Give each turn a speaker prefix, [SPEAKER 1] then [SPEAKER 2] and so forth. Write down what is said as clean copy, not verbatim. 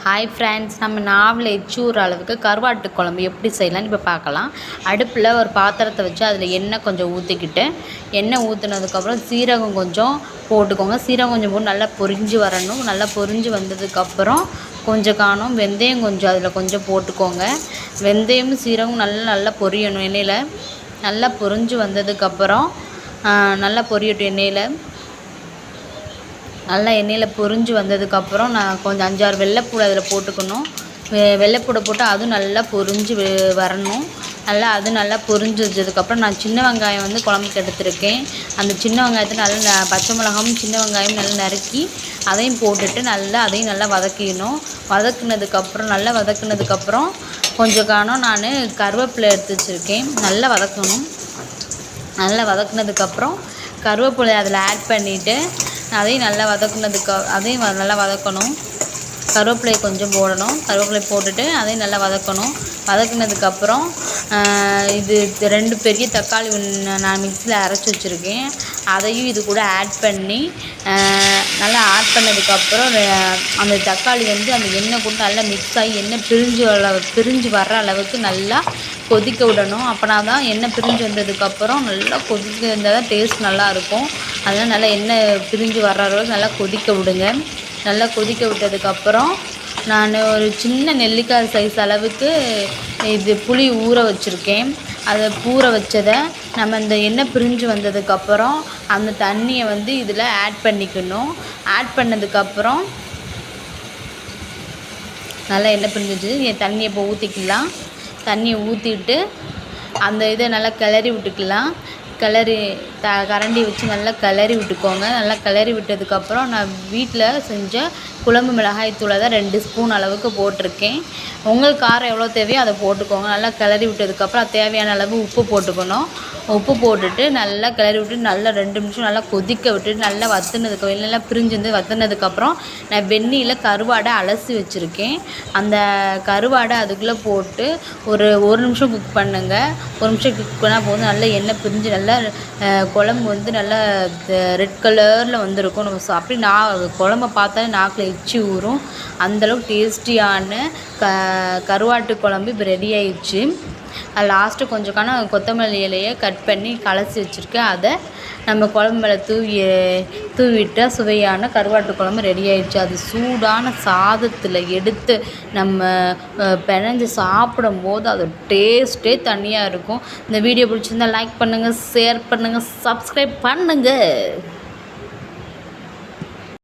[SPEAKER 1] Hi friends, நம்ம நாவில் எச்சூர் அளவுக்கு கருவாட்டு குழம்பு எப்படி செய்யலாம்னு இப்போ பார்க்கலாம். அடுப்பில் ஒரு பாத்திரத்தை வச்சு அதில் எண்ணெய் கொஞ்சம் ஊற்றிக்கிட்டு, எண்ணெய் ஊற்றினதுக்கப்புறம் சீரகம் கொஞ்சம் போட்டுக்கோங்க. சீரகம் கொஞ்சம் போட்டு நல்லா பொரிஞ்சு வரணும். நல்லா பொரிஞ்சு வந்ததுக்கப்புறம் கொஞ்சம் வெந்தயம் கொஞ்சம் அதில் கொஞ்சம் போட்டுக்கோங்க. வெந்தயமும் சீரகம் நல்லா பொரியணும் எண்ணெயில். நல்லா பொரிஞ்சு வந்ததுக்கப்புறம் நல்லா பொரியட்டும் எண்ணெயில். நல்லா எண்ணெயில் பொரிஞ்சு வந்ததுக்கப்புறம் நான் கொஞ்சம் 5-6 வெள்ளைப்பூடு அதில் போட்டுக்கணும். வெள்ளைப்பூடை போட்டு அதுவும் நல்லா பொரிஞ்சு வரணும். அது நல்லா பொரிஞ்சு வச்சதுக்கப்புறம் நான் சின்ன வெங்காயம் வந்து குழம்புக்கு எடுத்துருக்கேன். அந்த சின்ன வெங்காயத்தை நல்லா பச்சை மிளகாயும் சின்ன வெங்காயம் நல்லா நறுக்கி அதையும் போட்டுட்டு அதையும் நல்லா வதக்கிடணும். வதக்குனதுக்கப்புறம் கொஞ்சம் நான் கருவேப்பிலை எடுத்து வச்சுருக்கேன். நல்லா வதக்கணும். நல்லா வதக்குனதுக்கப்புறம் கருவேப்பிலை அதில் ஆட் பண்ணிவிட்டு அதையும் நல்லா வதக்கணும். கருவேப்பிலையை கொஞ்சம் போடணும். கருவேப்பிலை போட்டுட்டு அதையும் நல்லா வதக்கணும். வதக்குனதுக்கப்புறம் இது 2 பெரிய தக்காளி நான் மிக்ஸியில் அரைச்சி வச்சுருக்கேன். அதையும் இது கூட ஆட் பண்ணி நல்லா ஆட் பண்ணதுக்கப்புறம் அந்த தக்காளி வந்து அந்த எண்ணெய் கூட நல்லா மிக்ஸ் ஆகி எண்ணெய் பிரிஞ்சு வர்ற அளவுக்கு நல்லா கொதிக்க விடணும். அப்போனா தான் எண்ணெய் பிரிஞ்சு வந்ததுக்கப்புறம் நல்லா கொதிக்க இருந்தால் தான் டேஸ்ட் நல்லாயிருக்கும். அதனால் நல்லா எண்ணெய் பிரிஞ்சு வர்ற அளவுக்கு நல்லா கொதிக்க விடுங்க. நல்லா கொதிக்க விட்டதுக்கப்புறம் நான் ஒரு சின்ன நெல்லிக்காய் சைஸ் அளவுக்கு இது புளி ஊற வச்சுருக்கேன். அதை ஊற வச்சதை நம்ம இந்த எண்ணெய் பிரிஞ்சு வந்ததுக்கப்புறம் அந்த தண்ணியை வந்து இதில் ஆட் பண்ணிக்கணும். ஆட் பண்ணதுக்கப்புறம் நல்லா எண்ணெய் பிரிஞ்சிச்சு. தண்ணியை இப்போ ஊற்றிக்கலாம். தண்ணியை ஊற்றிட்டு அந்த இதை நல்லா கிளறி விட்டுக்கலாம். கரண்டி வச்சு நல்லா கிளறி விட்டுக்கோங்க. நல்லா கிளறி விட்டதுக்கப்புறம் நான் வீட்டில் செஞ்ச குழம்பு மிளகாய்த்தூளை தான் 2 ஸ்பூன் அளவுக்கு போட்டிருக்கேன். உங்களுக்கு காரம் எவ்வளோ தேவையோ அதை போட்டுக்கோங்க. நல்லா கிளறி விட்டதுக்கப்புறம் தேவையான அளவு உப்பு போட்டுக்கணும். உப்பு போட்டுட்டு நல்லா கிளறி விட்டு நல்லா 2 நிமிஷம் நல்லா கொதிக்க விட்டுட்டு நல்லா நல்லா பிரிஞ்சு வற்றினதுக்கப்புறம் நான் வெந்நீரில் கருவாடை அலசி வச்சுருக்கேன். அந்த கருவாடை அதுக்குள்ளே போட்டு ஒரு 1 நிமிஷம் குக் பண்ணுங்கள். 1 நிமிஷம் குக் பண்ணால் போதும். நல்லா எண்ணெய் பிரிஞ்சு நல்லா குழம்பு வந்து நல்லா ரெட் கலரில் வந்திருக்கும். நம்ம அப்படி குழம்ப பார்த்தாலே நாக்கில் எச்சி ஊறும். அந்தளவுக்கு டேஸ்டியான கருவாட்டு குழம்பு இப்போ ரெடி ஆயிடுச்சு. லாஸ்ட்டு கொஞ்சம் கொத்தமல்லி இலையை கட் பண்ணி கலசி வச்சுருக்கேன். அதை நம்ம குழம்பு மேலே தூவிட்டால் சுவையான கருவாட்டு குழம்பு ரெடி ஆயிடுச்சு. அது சூடான சாதத்தில் எடுத்து நம்ம பிணைஞ்சு சாப்பிடும்போது அது டேஸ்ட்டே தனியாக இருக்கும். இந்த வீடியோ பிடிச்சிருந்தால் லைக் பண்ணுங்கள், ஷேர் பண்ணுங்கள், சப்ஸ்கிரைப் பண்ணுங்கள்.